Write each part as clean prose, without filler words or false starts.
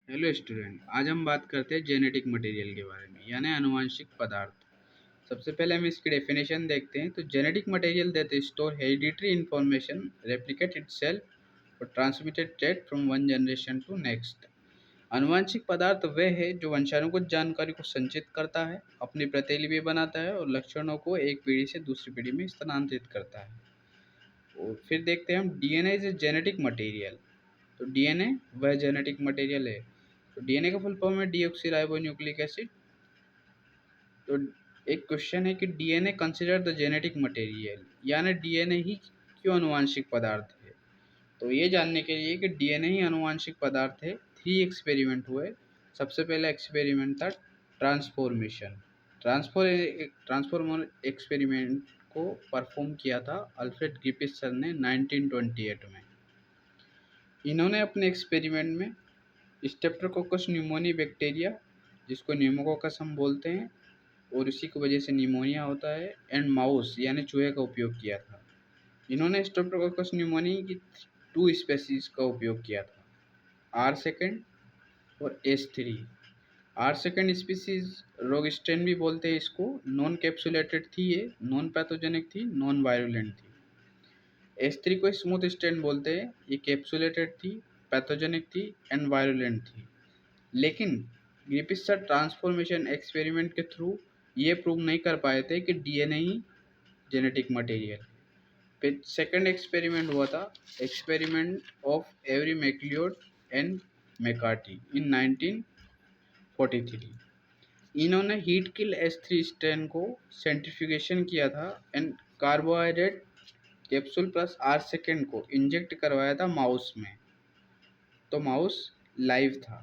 Hello student, आज हम बात करते हैं जेनेटिक मटेरियल के बारे में यानी आनुवंशिक पदार्थ। सबसे पहले हम इसकी डेफिनेशन देखते हैं। तो genetic material that store hereditary information, replicate itself और transmitted trait from one generation to next. आनुवंशिक पदार्थ वह है जो वंशानुगत जानकारी को संचित करता है, अपनी प्रतिलिपि बनाता है और लक्षणों को एक पीढ़ी से दूसरी पीढ़ी में स्थानांतरित करता है। और फिर देखते हैं हम डीएनए इज जेनेटिक मटेरियल। तो डीएनए वह जेनेटिक मटेरियल है। तो डीएनए का फुल फॉर्म है डीऑक्सी राइबो न्यूक्लिक एसिड। तो एक क्वेश्चन है कि DNA consider the genetic material, यानी डीएनए ही क्यों अनुवांशिक पदार्थ है। तो ये जानने के लिए कि डीएनए ही अनुवांशिक पदार्थ है, 3 एक्सपेरिमेंट हुए। सबसे पहला एक्सपेरिमेंट था ट्रांसफॉर्मेशन। ट्रांसफॉर्मर एक्सपेरिमेंट को परफॉर्म किया था अल्फ्रेड ग्रिफिथ सर ने 1928 में। इन्होंने अपने एक्सपेरिमेंट में स्टेप्टोकोकस न्यूमोनी बैक्टीरिया, जिसको न्यूमोकोकस हम बोलते हैं और इसी की वजह से निमोनिया होता है, एंड माउस यानी चूहे का उपयोग किया था। इन्होंने स्टेप्टोकोकस न्यूमोनी की 2 स्पेसीज का उपयोग किया था, आर सेकेंड और एस3। आर सेकेंड स्पीसीज रोगस्टेन भी बोलते हैं इसको, नॉन कैप्सुलेटेड थी, ये नॉन पैथोजेनिक थी, नॉन वायरुलेंट थी। एस3 को स्मूथ स्टेन बोलते हैं, ये कैप्सुलेटेड थी, पैथोजेनिक थी एंड वायरुलेंट थी। लेकिन ग्रिफिथ सर ट्रांसफॉर्मेशन एक्सपेरिमेंट के थ्रू ये प्रूव नहीं कर पाए थे कि डीएनए ही जेनेटिक मटेरियल। फिर सेकंड एक्सपेरिमेंट हुआ था, experiment of Avery MacLeod and McCarty in 1943। इन्होंने हीट किल S3 स्ट्रेन को सेंट्रीफ्यूगेशन किया था and carbohydrate capsule plus R second को इंजेक्ट करवाया था माउस में, तो माउस लाइव था।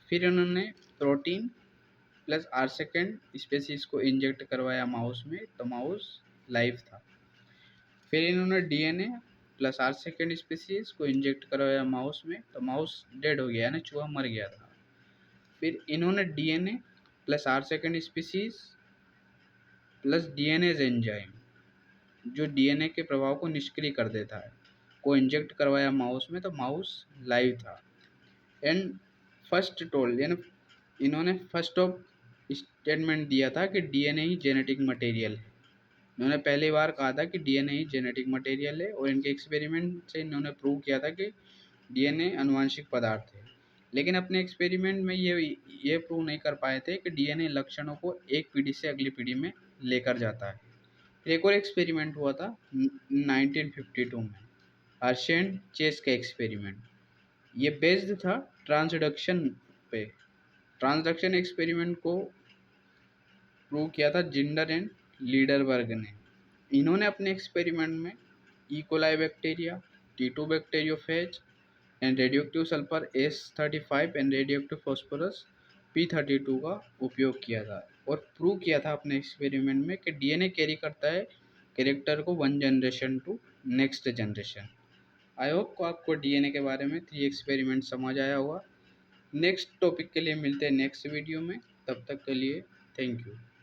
फिर उन्होंने protein plus R second species को इंजेक्ट करवाया माउस में, तो माउस लाइव था। फिर इन्होंने DNA plus R second species को इंजेक्ट करवाया माउस में, तो माउस डेड हो गया यानी चूहा मर गया था। फिर इन्होंने DNA plus R second species plus DNA enzyme, जो डीएनए के प्रभाव को निष्क्रिय कर देता है, को इंजेक्ट करवाया माउस में, तो माउस लाइव था। एंड फर्स्ट टोल्ड, यानी इन्होंने फर्स्ट ऑफ स्टेटमेंट दिया था कि डीएनए ही जेनेटिक मटेरियल है। इन्होंने पहली बार कहा था कि डीएनए ही जेनेटिक मटेरियल है और इनके एक्सपेरिमेंट से इन्होंने प्रूव किया था कि डीएनए आनुवंशिक पदार्थ है। लेकिन अपने एक्सपेरिमेंट में ये प्रूव नहीं कर पाए थे कि डीएनए लक्षणों को एक पीढ़ी से अगली पीढ़ी में लेकर जाता है। एक और एक्सपेरिमेंट हुआ था 1952 में, हर्शेंड चेस का एक्सपेरिमेंट। ये बेस्ड था ट्रांसडक्शन पे। ट्रांसडक्शन एक्सपेरिमेंट को प्रूव किया था जिंडर एंड लीडरबर्ग ने। इन्होंने अपने एक्सपेरिमेंट में E coli bacteria, T2 bacteriophage and radioactive sulphur S35 and radioactive phosphorus P32 का उपयोग किया था और प्रूव किया था अपने एक्सपेरिमेंट में कि डीएनए कैरी करता है कैरेक्टर को one generation to next generation. I hope को आपको डीएनए के बारे में 3 एक्सपेरिमेंट समझ आया होगा। नेक्स्ट टॉपिक के लिए मिलते हैं नेक्स्ट वीडियो में, तब तक के लिए थैंक यू।